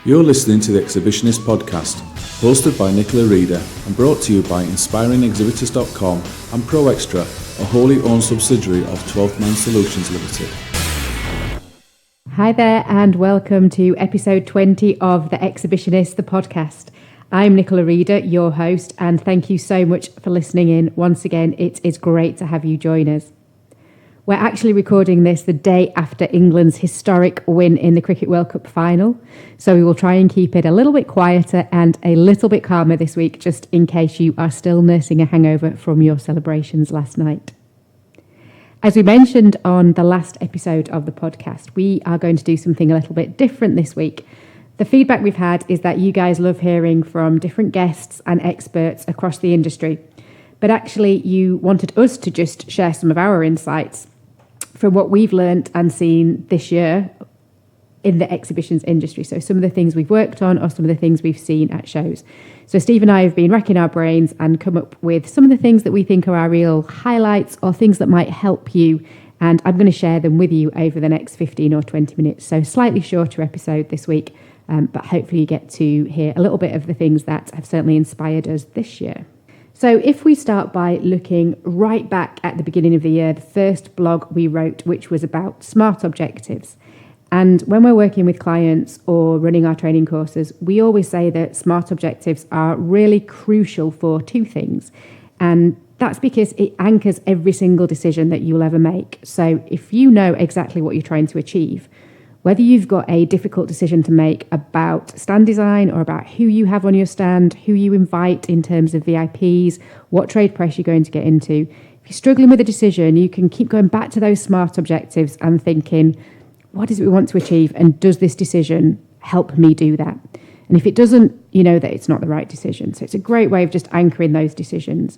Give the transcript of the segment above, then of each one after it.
You're listening to the Exhibitionist Podcast, hosted by Nicola Reader and brought to you by InspiringExhibitors.com and ProExtra, a wholly owned subsidiary of 12th Man Solutions Limited. Hi there and welcome to episode 20 of the Exhibitionist, the podcast. I'm Nicola Reader, your host, and thank you so much for listening in. Once again, it is great to have you join us. We're actually recording this the day after England's historic win in the Cricket World Cup final, so we will try and keep it a little bit quieter and a little bit calmer this week, just in case you are still nursing a hangover from your celebrations last night. As we mentioned on the last episode of the podcast, we are going to do something a little bit different this week. The feedback we've had is that you guys love hearing from different guests and experts across the industry, but actually you wanted us to just share some of our insights from what we've learned and seen this year in the exhibitions industry. So some of the things we've worked on or some of the things we've seen at shows. So Steve and I have been racking our brains and come up with some of the things that we think are our real highlights or things that might help you. And I'm going to share them with you over the next 15 or 20 minutes. So slightly shorter episode this week, but hopefully you get to hear a little bit of the things that have certainly inspired us this year. So if we start by looking right back at the beginning of the year, the first blog we wrote, which was about SMART objectives. And when we're working with clients or running our training courses, we always say that SMART objectives are really crucial for two things. And that's because it anchors every single decision that you'll ever make. So if you know exactly what you're trying to achieve, whether you've got a difficult decision to make about stand design or about who you have on your stand, who you invite in terms of VIPs, what trade press you're going to get into, if you're struggling with a decision, you can keep going back to those SMART objectives and thinking, what is it we want to achieve? And does this decision help me do that? And if it doesn't, you know that it's not the right decision. So it's a great way of just anchoring those decisions.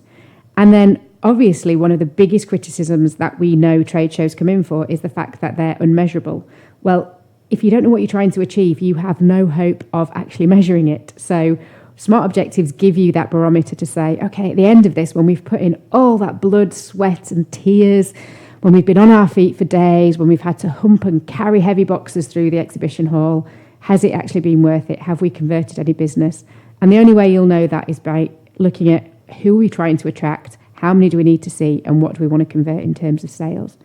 And then obviously one of the biggest criticisms that we know trade shows come in for is the fact that they're unmeasurable. Well, if you don't know what you're trying to achieve, you have no hope of actually measuring it. So SMART objectives give you that barometer to say, okay, at the end of this, when we've put in all that blood, sweat and tears, when we've been on our feet for days, when we've had to hump and carry heavy boxes through the exhibition hall, has it actually been worth it? Have we converted any business? And the only way you'll know that is by looking at who are we trying to attract, how many do we need to see, and what do we want to convert in terms of sales.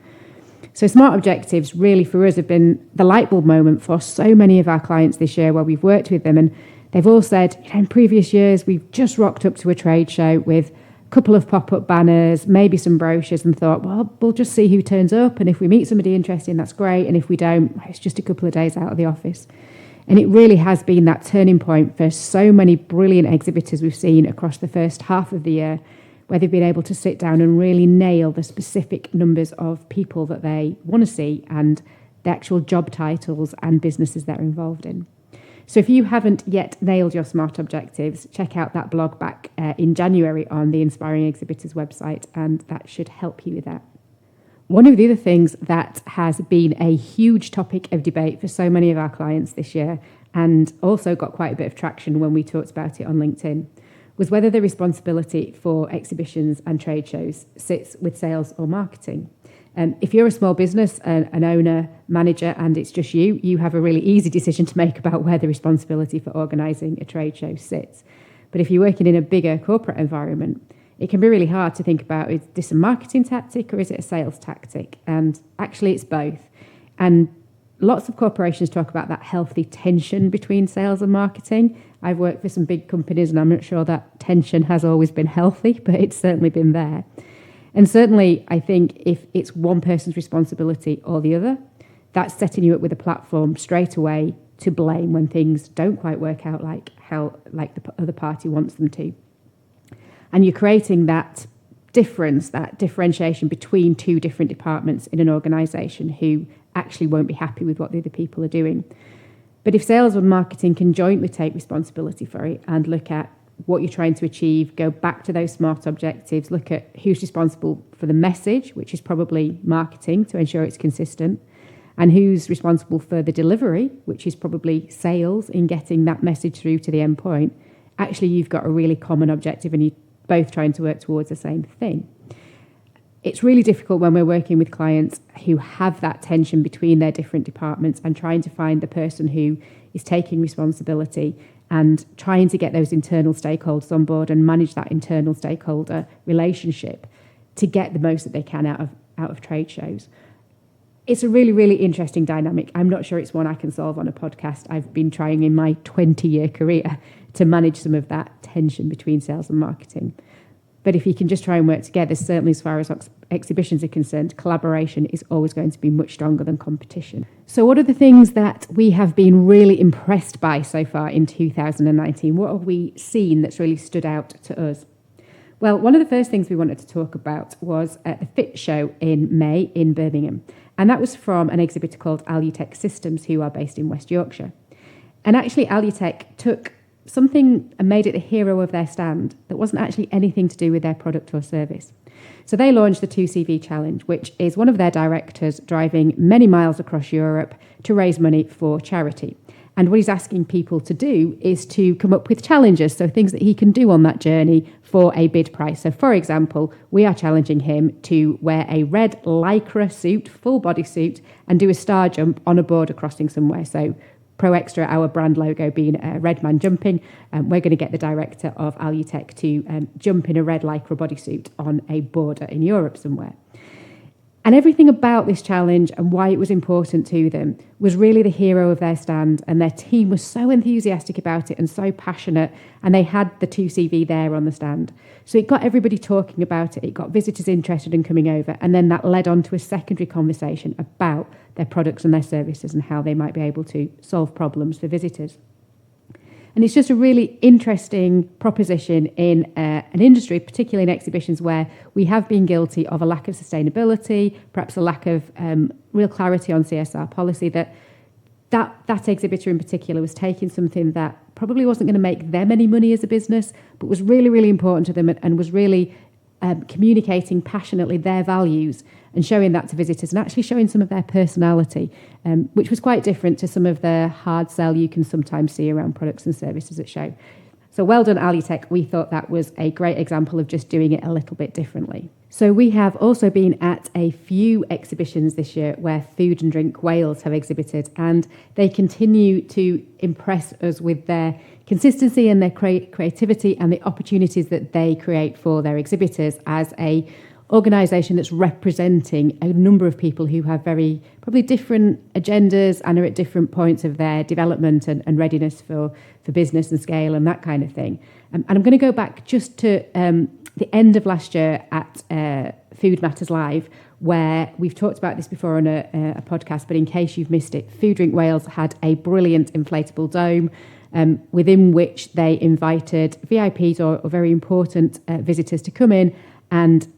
So SMART objectives really for us have been the light bulb moment for so many of our clients this year where we've worked with them, and they've all said, in previous years we've just rocked up to a trade show with a couple of pop-up banners, maybe some brochures, and thought, well, we'll just see who turns up, and if we meet somebody interesting, that's great, and if we don't, it's just a couple of days out of the office. And it really has been that turning point for so many brilliant exhibitors we've seen across the first half of the year, where they've been able to sit down and really nail the specific numbers of people that they want to see and the actual job titles and businesses they're involved in. So if you haven't yet nailed your SMART objectives, check out that blog back in January on the Inspiring Exhibitors website, and that should help you with that. One of the other things that has been a huge topic of debate for so many of our clients this year, and also got quite a bit of traction when we talked about it on LinkedIn, was whether the responsibility for exhibitions and trade shows sits with sales or marketing. If you're a small business, an owner, manager, and it's just you have a really easy decision to make about where the responsibility for organising a trade show sits. But if you're working in a bigger corporate environment, it can be really hard to think about, is this a marketing tactic or is it a sales tactic? And actually it's both. And lots of corporations talk about that healthy tension between sales and marketing. I've worked for some big companies and I'm not sure that tension has always been healthy, but it's certainly been there. And certainly I think if it's one person's responsibility or the other, that's setting you up with a platform straight away to blame when things don't quite work out like the other party wants them to. And you're creating that difference, that differentiation between two different departments in an organisation who actually won't be happy with what the other people are doing. But if sales and marketing can jointly take responsibility for it and look at what you're trying to achieve, go back to those SMART objectives, look at who's responsible for the message, which is probably marketing to ensure it's consistent, and who's responsible for the delivery, which is probably sales in getting that message through to the end point, actually you've got a really common objective and you're both trying to work towards the same thing. It's really difficult when we're working with clients who have that tension between their different departments and trying to find the person who is taking responsibility and trying to get those internal stakeholders on board and manage that internal stakeholder relationship to get the most that they can out of trade shows. It's a really, really interesting dynamic. I'm not sure it's one I can solve on a podcast. I've been trying in my 20-year career to manage some of that tension between sales and marketing. But if you can just try and work together, certainly as far as exhibitions are concerned, collaboration is always going to be much stronger than competition. So what are the things that we have been really impressed by so far in 2019? What have we seen that's really stood out to us? Well, one of the first things we wanted to talk about was at the FIT show in May in Birmingham. And that was from an exhibitor called Alutech Systems, who are based in West Yorkshire. And actually, Alutech took something and made it the hero of their stand that wasn't actually anything to do with their product or service. So they launched the 2CV Challenge, which is one of their directors driving many miles across Europe to raise money for charity. And what he's asking people to do is to come up with challenges, so things that he can do on that journey for a bid price. So, for example, we are challenging him to wear a red lycra suit, full body suit, and do a star jump on a border crossing somewhere. So Pro Extra, our brand logo being a red man jumping, we're going to get the director of Alutech to jump in a red lycra bodysuit on a border in Europe somewhere. And everything about this challenge and why it was important to them was really the hero of their stand, and their team was so enthusiastic about it and so passionate, and they had the 2CV there on the stand. So it got everybody talking about it, it got visitors interested in coming over, and then that led on to a secondary conversation about their products and their services and how they might be able to solve problems for visitors. And it's just a really interesting proposition in an industry, particularly in exhibitions, where we have been guilty of a lack of sustainability, perhaps a lack of real clarity on CSR policy, that exhibitor in particular was taking something that probably wasn't going to make them any money as a business, but was really, really important to them and was really communicating passionately their values and showing that to visitors and actually showing some of their personality, which was quite different to some of the hard sell you can sometimes see around products and services at show. So well done, Alutech. We thought that was a great example of just doing it a little bit differently. So we have also been at a few exhibitions this year where Food and Drink Wales have exhibited, and they continue to impress us with their consistency and their creativity and the opportunities that they create for their exhibitors as a organisation that's representing a number of people who have very probably different agendas and are at different points of their development and readiness for business and scale and that kind of thing. And I'm going to go back just to the end of last year at Food Matters Live, where we've talked about this before on a podcast, but in case you've missed it, Food Drink Wales had a brilliant inflatable dome within which they invited VIPs or very important visitors to come in and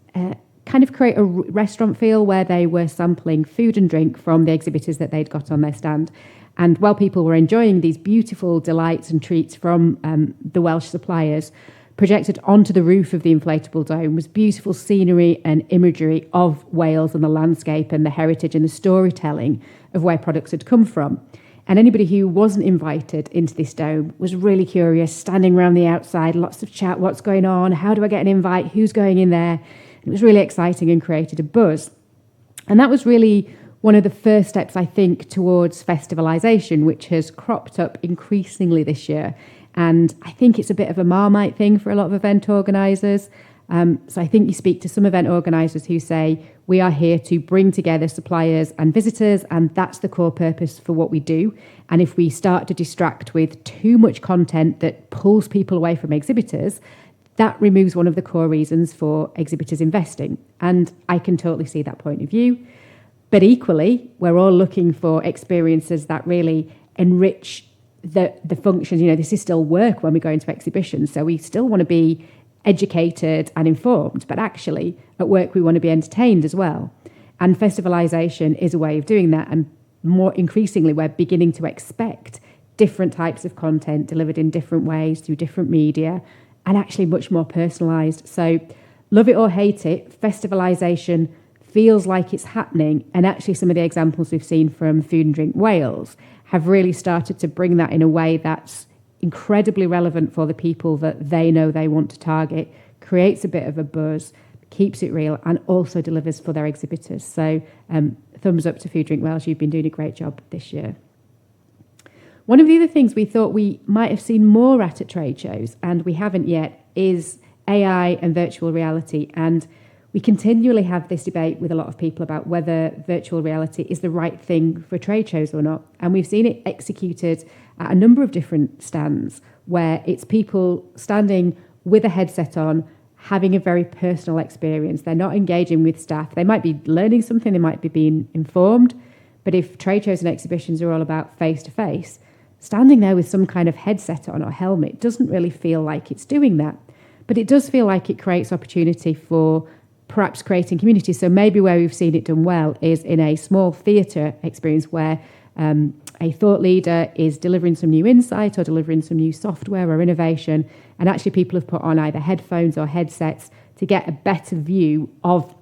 kind of create a restaurant feel where they were sampling food and drink from the exhibitors that they'd got on their stand. And while people were enjoying these beautiful delights and treats from the Welsh suppliers, projected onto the roof of the inflatable dome was beautiful scenery and imagery of Wales and the landscape and the heritage and the storytelling of where products had come from. And anybody who wasn't invited into this dome was really curious, standing around the outside, lots of chat, what's going on, how do I get an invite, who's going in there? It was really exciting and created a buzz. And that was really one of the first steps, I think, towards festivalisation, which has cropped up increasingly this year. And I think it's a bit of a Marmite thing for a lot of event organisers. So I think you speak to some event organisers who say, we are here to bring together suppliers and visitors, and that's the core purpose for what we do. And if we start to distract with too much content that pulls people away from exhibitors, that removes one of the core reasons for exhibitors investing. And I can totally see that point of view. But equally, we're all looking for experiences that really enrich the functions. You know, this is still work when we go into exhibitions, so we still want to be educated and informed, but actually at work we want to be entertained as well. And festivalisation is a way of doing that, and more increasingly we're beginning to expect different types of content delivered in different ways through different media and actually much more personalised. So love it or hate it, festivalisation feels like it's happening, and actually some of the examples we've seen from Food and Drink Wales have really started to bring that in a way that's incredibly relevant for the people that they know they want to target, creates a bit of a buzz, keeps it real, and also delivers for their exhibitors. So thumbs up to Food Drink Wales, you've been doing a great job this year. One of the other things we thought we might have seen more at trade shows, and we haven't yet, is AI and virtual reality. And we continually have this debate with a lot of people about whether virtual reality is the right thing for trade shows or not. And we've seen it executed at a number of different stands where it's people standing with a headset on, having a very personal experience. They're not engaging with staff. They might be learning something, they might be being informed. But if trade shows and exhibitions are all about face-to-face, standing there with some kind of headset on or helmet doesn't really feel like it's doing that. But it does feel like it creates opportunity for perhaps creating community. So maybe where we've seen it done well is in a small theatre experience where a thought leader is delivering some new insight or delivering some new software or innovation, and actually people have put on either headphones or headsets to get a better view of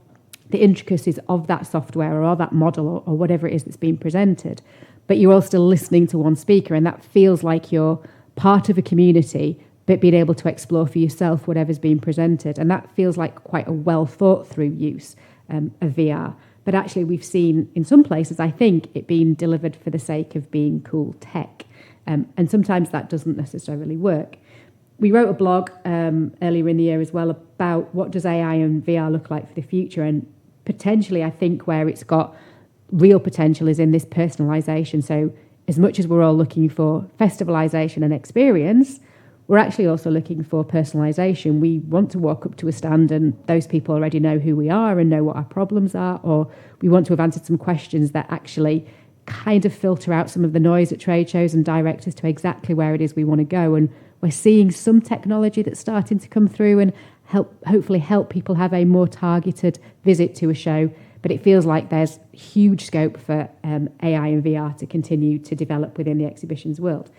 the intricacies of that software or that model or whatever it is that's being presented. But you're all still listening to one speaker, and that feels like you're part of a community, but being able to explore for yourself whatever's being presented. And that feels like quite a well thought through use of VR. But actually we've seen in some places, I think, it being delivered for the sake of being cool tech. And sometimes that doesn't necessarily work. We wrote a blog earlier in the year as well about what does AI and VR look like for the future. And potentially, I think where it's got real potential is in this personalisation. So as much as we're all looking for festivalisation and experience, we're actually also looking for personalisation. We want to walk up to a stand and those people already know who we are and know what our problems are, or we want to have answered some questions that actually kind of filter out some of the noise at trade shows and direct us to exactly where it is we want to go. And we're seeing some technology that's starting to come through and hopefully help people have a more targeted visit to a show. But it feels like there's huge scope for AI and VR to continue to develop within the exhibitions world,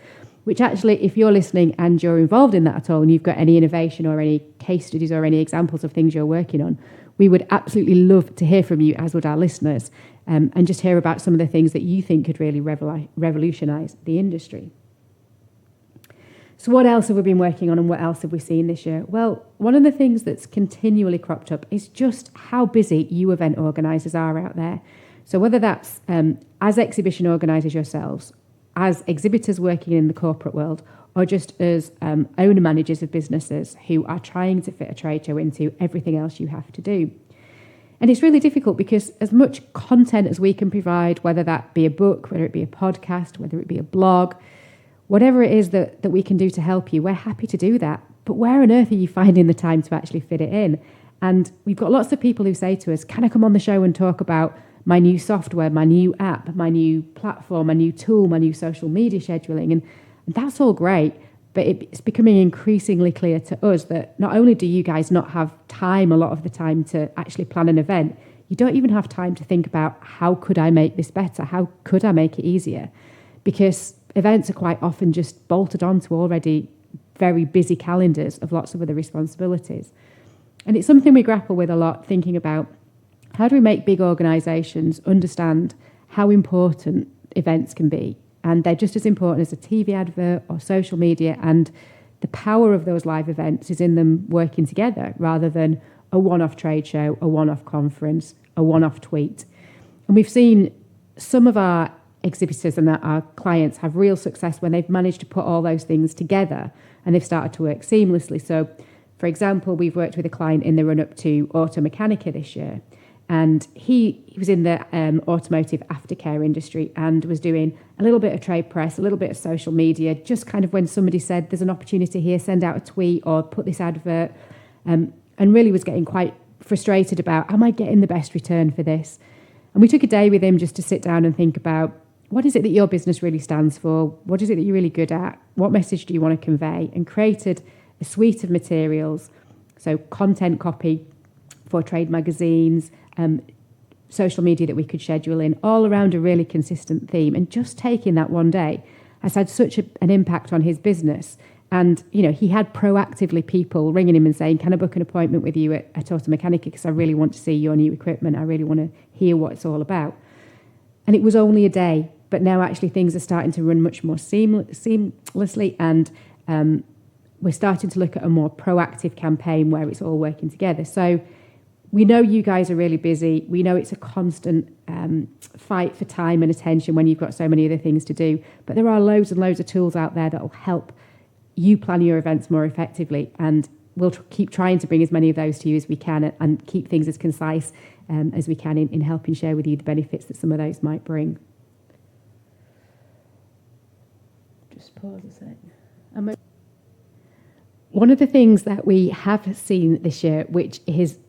which actually, if you're listening and you're involved in that at all, and you've got any innovation or any case studies or any examples of things you're working on, we would absolutely love to hear from you, as would our listeners, and just hear about some of the things that you think could really revolutionise the industry. So what else have we been working on and what else have we seen this year? Well, one of the things that's continually cropped up is just how busy you event organisers are out there. So whether that's as exhibition organisers yourselves, as exhibitors working in the corporate world, or just as owner managers of businesses who are trying to fit a trade show into everything else you have to do. And it's really difficult because as much content as we can provide, whether that be a book, whether it be a podcast, whether it be a blog, whatever it is that we can do to help you, we're happy to do that. But where on earth are you finding the time to actually fit it in? And we've got lots of people who say to us, can I come on the show and talk about my new software, my new app, my new platform, my new tool, my new social media scheduling? And that's all great, but it's becoming increasingly clear to us that not only do you guys not have time a lot of the time to actually plan an event, you don't even have time to think about how could I make this better? How could I make it easier? Because events are quite often just bolted onto already very busy calendars of lots of other responsibilities. And it's something we grapple with a lot, thinking about how do we make big organisations understand how important events can be? And they're just as important as a TV advert or social media, and the power of those live events is in them working together rather than a one-off trade show, a one-off conference, a one-off tweet. And we've seen some of our exhibitors and our clients have real success when they've managed to put all those things together and they've started to work seamlessly. So, for example, we've worked with a client in the run-up to Automechanica this year, and he was in the automotive aftercare industry and was doing a little bit of trade press, a little bit of social media, just kind of when somebody said there's an opportunity here, send out a tweet or put this advert, and really was getting quite frustrated about, am I getting the best return for this? And we took a day with him just to sit down and think about, what is it that your business really stands for? What is it that you're really good at? What message do you want to convey? And created a suite of materials, so content copy for trade magazines, social media that we could schedule in, all around a really consistent theme. And just taking that one day has had such an impact on his business. And, you know, he had proactively people ringing him and saying, can I book an appointment with you at Automechanica because I really want to see your new equipment. I really want to hear what it's all about. And it was only a day, but now actually things are starting to run much more seamlessly, and we're starting to look at a more proactive campaign where it's all working together. So We know you guys are really busy. We know it's a constant fight for time and attention when you've got so many other things to do. But there are loads and loads of tools out there that will help you plan your events more effectively. And we'll keep trying to bring as many of those to you as we can and keep things as concise as we can in helping share with you the benefits that some of those might bring. Just pause a sec. One of the things that we have seen this year, which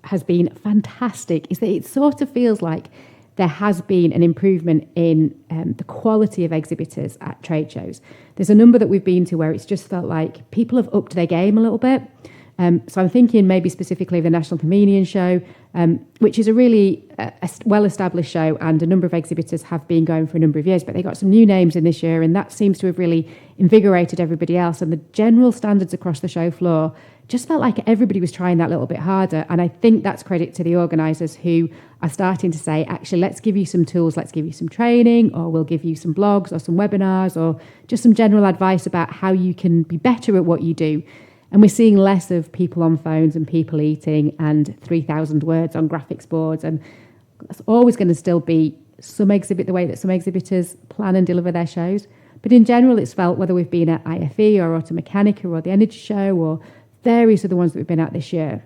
has been fantastic, is that it sort of feels like there has been an improvement in the quality of exhibitors at trade shows. There's a number that we've been to where it's just felt like people have upped their game a little bit. So I'm thinking maybe specifically of the National Convenience Show, which is a really well-established show, and a number of exhibitors have been going for a number of years, but they got some new names in this year, and that seems to have really invigorated everybody else. And the general standards across the show floor just felt like everybody was trying that little bit harder. And I think that's credit to the organisers who are starting to say, actually, let's give you some tools, let's give you some training, or we'll give you some blogs or some webinars or just some general advice about how you can be better at what you do. And we're seeing less of people on phones and people eating and 3,000 words on graphics boards. And that's always going to still be some exhibit the way that some exhibitors plan and deliver their shows. But in general, it's felt, whether we've been at IFE or Automechanica or the Energy Show or various other ones that we've been at this year,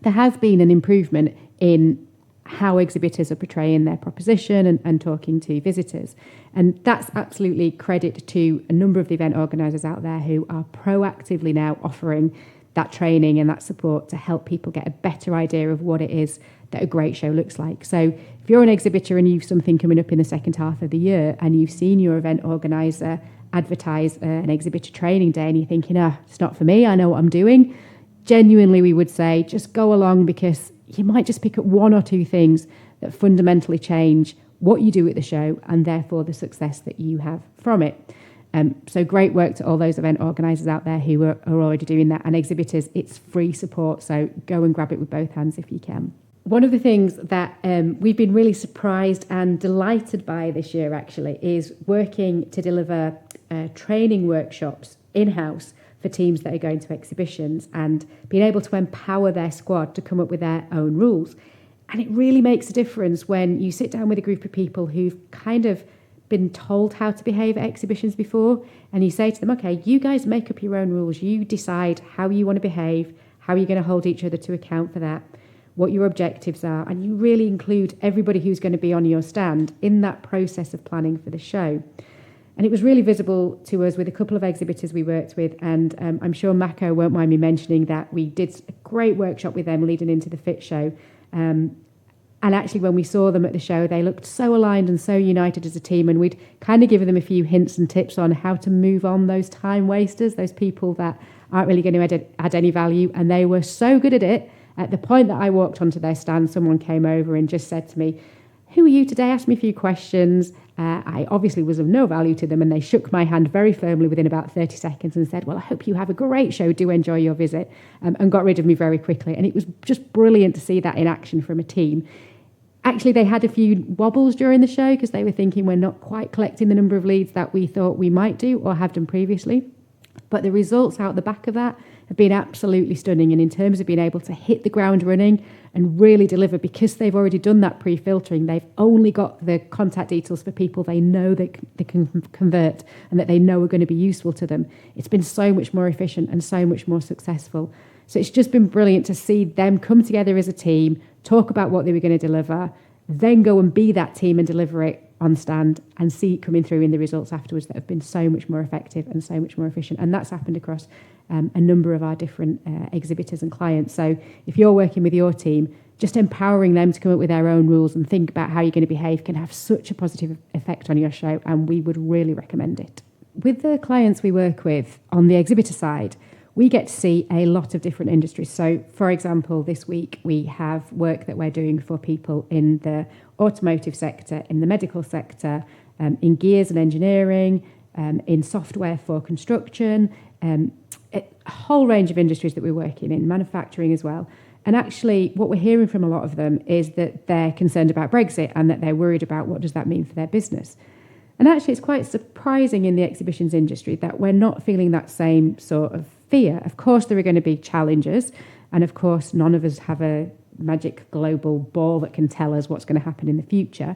there has been an improvement in how exhibitors are portraying their proposition and talking to visitors. And that's absolutely credit to a number of the event organisers out there who are proactively now offering that training and that support to help people get a better idea of what it is that a great show looks like. So if you're an exhibitor and you've something coming up in the second half of the year and you've seen your event organiser advertise an exhibitor training day and you're thinking, it's not for me, I know what I'm doing, genuinely we would say just go along, because you might just pick up one or two things that fundamentally change what you do at the show and therefore the success that you have from it. So great work to all those event organisers out there who are already doing that, and exhibitors, it's free support, so go and grab it with both hands if you can. One of the things that we've been really surprised and delighted by this year actually is working to deliver training workshops in-house for teams that are going to exhibitions and being able to empower their squad to come up with their own rules. And it really makes a difference when you sit down with a group of people who've kind of been told how to behave at exhibitions before, and you say to them, okay, you guys make up your own rules, you decide how you want to behave, how you're going to hold each other to account for that, what your objectives are, and you really include everybody who's going to be on your stand in that process of planning for the show. And it was really visible to us with a couple of exhibitors we worked with, and I'm sure Mako won't mind me mentioning that we did a great workshop with them leading into the FIT show. And actually, when we saw them at the show, they looked so aligned and so united as a team, and we'd kind of given them a few hints and tips on how to move on those time wasters, those people that aren't really going to add any value, and they were so good at it. At the point that I walked onto their stand, someone came over and just said to me, "Who are you today?" Asked me a few questions. I obviously was of no value to them, and they shook my hand very firmly within about 30 seconds and said, "Well, I hope you have a great show. Do enjoy your visit," and got rid of me very quickly. And it was just brilliant to see that in action from a team. Actually, they had a few wobbles during the show because they were thinking we're not quite collecting the number of leads that we thought we might do or have done previously. But the results out the back of that have been absolutely stunning. And in terms of being able to hit the ground running and really deliver, because they've already done that pre-filtering, they've only got the contact details for people they know they can convert and that they know are going to be useful to them. It's been so much more efficient and so much more successful. So it's just been brilliant to see them come together as a team, talk about what they were going to deliver, then go and be that team and deliver it on stand and see it coming through in the results afterwards that have been so much more effective and so much more efficient. And that's happened across a number of our different exhibitors and clients. So if you're working with your team, just empowering them to come up with their own rules and think about how you're going to behave can have such a positive effect on your show, and we would really recommend it. With the clients we work with on the exhibitor side, we get to see a lot of different industries. So, for example, this week we have work that we're doing for people in the automotive sector, in the medical sector, in gears and engineering, in software for construction, a whole range of industries that we're working in, manufacturing as well. And actually, what we're hearing from a lot of them is that they're concerned about Brexit and that they're worried about what does that mean for their business. And actually, it's quite surprising in the exhibitions industry that we're not feeling that same sort of fear. Of course, there are going to be challenges, and of course, none of us have a magic global ball that can tell us what's going to happen in the future.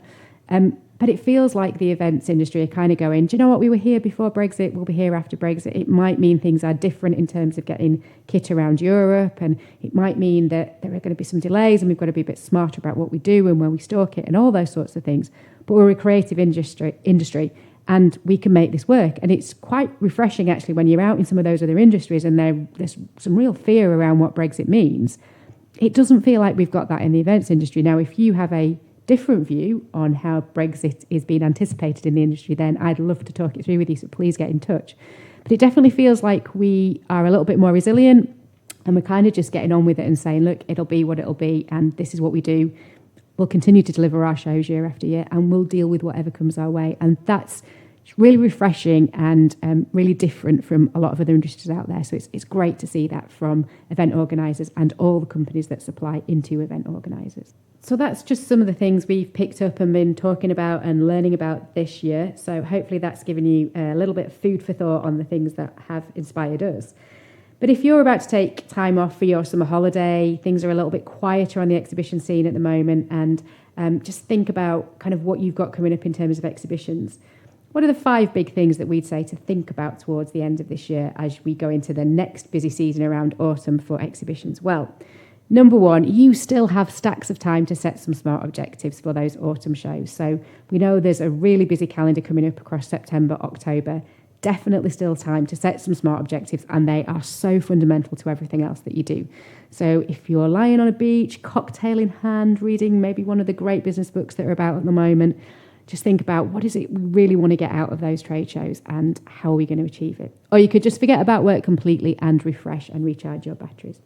But it feels like the events industry are kind of going, do you know what, we were here before Brexit, we'll be here after Brexit. It might mean things are different in terms of getting kit around Europe, and it might mean that there are going to be some delays and we've got to be a bit smarter about what we do and where we store kit and all those sorts of things. But we're a creative industry and we can make this work. And it's quite refreshing, actually, when you're out in some of those other industries and there's some real fear around what Brexit means. It doesn't feel like we've got that in the events industry. Now, if you have a different view on how Brexit is being anticipated in the industry, then I'd love to talk it through with you, so please get in touch. But it definitely feels like we are a little bit more resilient, and we're kind of just getting on with it and saying, look, it'll be what it'll be, and this is what we do. We'll continue to deliver our shows year after year, and we'll deal with whatever comes our way. And that's really refreshing and really different from a lot of other industries out there. So it's great to see that from event organisers and all the companies that supply into event organisers. So that's just some of the things we've picked up and been talking about and learning about this year. So hopefully that's given you a little bit of food for thought on the things that have inspired us. But if you're about to take time off for your summer holiday, things are a little bit quieter on the exhibition scene at the moment, and just think about kind of what you've got coming up in terms of exhibitions. What are the 5 big things that we'd say to think about towards the end of this year as we go into the next busy season around autumn for exhibitions? Well, number 1, you still have stacks of time to set some smart objectives for those autumn shows. So we know there's a really busy calendar coming up across September, October. Definitely still time to set some smart objectives, and they are so fundamental to everything else that you do. So if you're lying on a beach, cocktail in hand, reading maybe one of the great business books that are about at the moment, just think about what is it we really want to get out of those trade shows and how are we going to achieve it. Or you could just forget about work completely and refresh and recharge your batteries.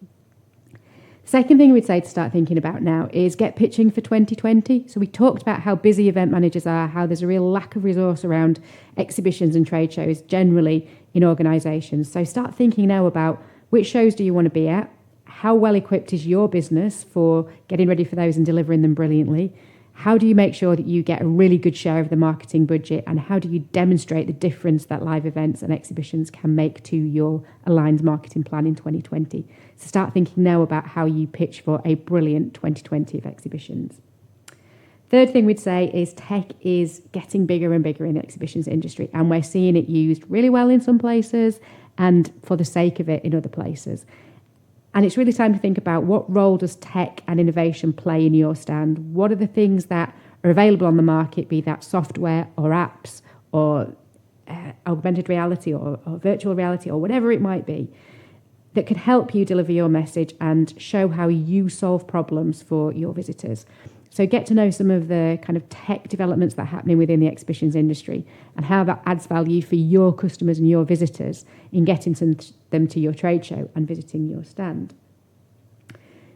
Second thing we'd say to start thinking about now is get pitching for 2020. So we talked about how busy event managers are, how there's a real lack of resource around exhibitions and trade shows generally in organisations. So start thinking now about which shows do you want to be at, how well equipped is your business for getting ready for those and delivering them brilliantly. How do you make sure that you get a really good share of the marketing budget, and how do you demonstrate the difference that live events and exhibitions can make to your aligned marketing plan in 2020? So start thinking now about how you pitch for a brilliant 2020 of exhibitions. Third thing we'd say is tech is getting bigger and bigger in the exhibitions industry, and we're seeing it used really well in some places and for the sake of it in other places. And it's really time to think about what role does tech and innovation play in your stand? What are the things that are available on the market, be that software or apps or augmented reality or virtual reality or whatever it might be, that could help you deliver your message and show how you solve problems for your visitors. So get to know some of the kind of tech developments that are happening within the exhibitions industry and how that adds value for your customers and your visitors in getting them to your trade show and visiting your stand.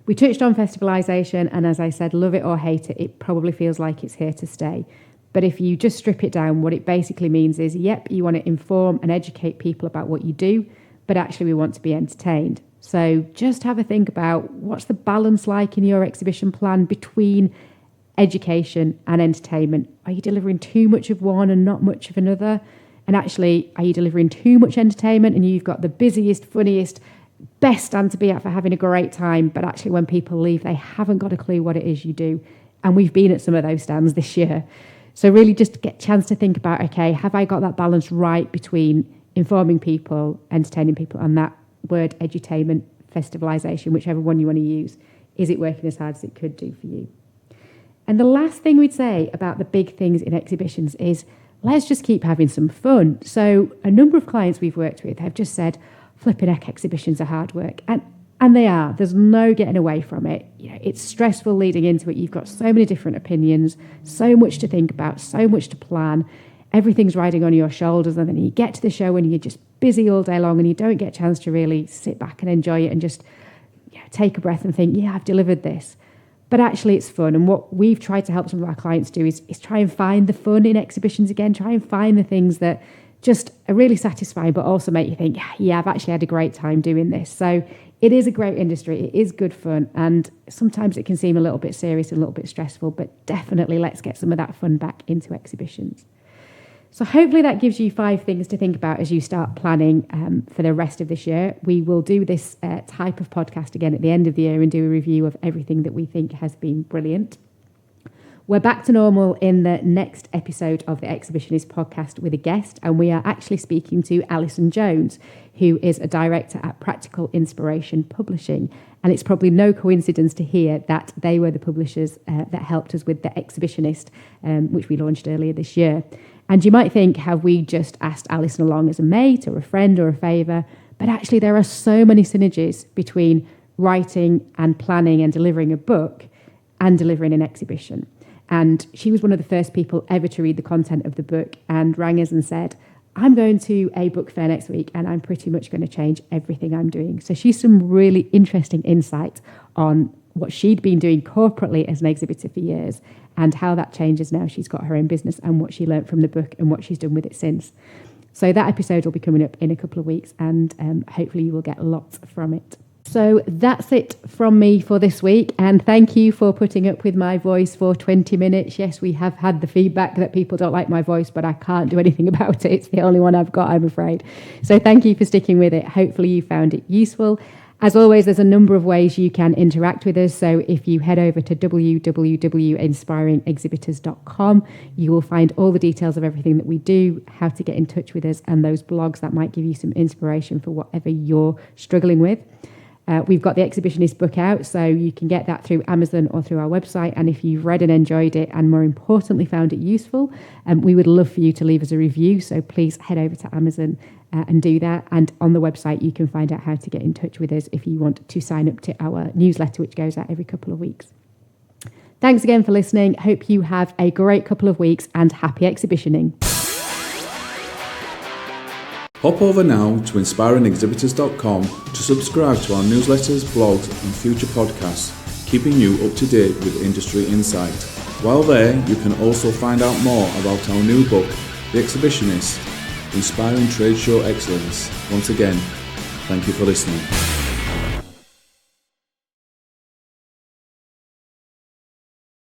We touched on festivalisation, and as I said, love it or hate it, it probably feels like it's here to stay. But if you just strip it down, what it basically means is, yep, you want to inform and educate people about what you do, but actually we want to be entertained. So just have a think about what's the balance like in your exhibition plan between education and entertainment. Are you delivering too much of one and not much of another? And actually, are you delivering too much entertainment and you've got the busiest, funniest, best stand to be at for having a great time, but actually when people leave, they haven't got a clue what it is you do? And we've been at some of those stands this year. So really just get a chance to think about, okay, have I got that balance right between informing people, entertaining people, and that word edutainment, festivalisation, whichever one you want to use, is it working as hard as it could do for you? And the last thing we'd say about the big things in exhibitions is let's just keep having some fun. So a number of clients we've worked with have just said, flipping heck, exhibitions are hard work. And they are. There's no getting away from it. You know, it's stressful leading into it. You've got so many different opinions, so much to think about, so much to plan. Everything's riding on your shoulders, and then you get to the show and you're just busy all day long and you don't get a chance to really sit back and enjoy it and just take a breath and think, yeah, I've delivered this. But actually it's fun, and what we've tried to help some of our clients do is try and find the fun in exhibitions again, try and find the things that just are really satisfying but also make you think, yeah, I've actually had a great time doing this. So it is a great industry, it is good fun, and sometimes it can seem a little bit serious and a little bit stressful, but definitely let's get some of that fun back into exhibitions. So hopefully that gives you 5 things to think about as you start planning for the rest of this year. We will do this type of podcast again at the end of the year and do a review of everything that we think has been brilliant. We're back to normal in the next episode of the Exhibitionist Podcast with a guest, and we are actually speaking to Alison Jones, who is a director at Practical Inspiration Publishing. And it's probably no coincidence to hear that they were the publishers that helped us with the Exhibitionist, which we launched earlier this year. And you might think, have we just asked Alison along as a mate or a friend or a favour? But actually there are so many synergies between writing and planning and delivering a book and delivering an exhibition. And she was one of the first people ever to read the content of the book and rang us and said, I'm going to a book fair next week and I'm pretty much going to change everything I'm doing. So she's some really interesting insight on what she'd been doing corporately as an exhibitor for years and how that changes now she's got her own business and what she learnt from the book and what she's done with it since. So that episode will be coming up in a couple of weeks and hopefully you will get lots from it. So that's it from me for this week, and thank you for putting up with my voice for 20 minutes. Yes, we have had the feedback that people don't like my voice, but I can't do anything about it. It's the only one I've got, I'm afraid. So thank you for sticking with it. Hopefully you found it useful. As always, there's a number of ways you can interact with us. So if you head over to www.inspiringexhibitors.com, you will find all the details of everything that we do, how to get in touch with us, and those blogs that might give you some inspiration for whatever you're struggling with. We've got the Exhibitionist book out, so you can get that through Amazon or through our website. And if you've read and enjoyed it, and more importantly, found it useful, we would love for you to leave us a review. So please head over to Amazon and do that. And on the website, you can find out how to get in touch with us if you want to sign up to our newsletter, which goes out every couple of weeks. Thanks again for listening. Hope you have a great couple of weeks and happy exhibitioning. Hop over now to inspiringexhibitors.com to subscribe to our newsletters, blogs and future podcasts, keeping you up to date with industry insight. While there, you can also find out more about our new book, The Exhibitionist, Inspiring Trade Show Excellence. Once again, thank you for listening.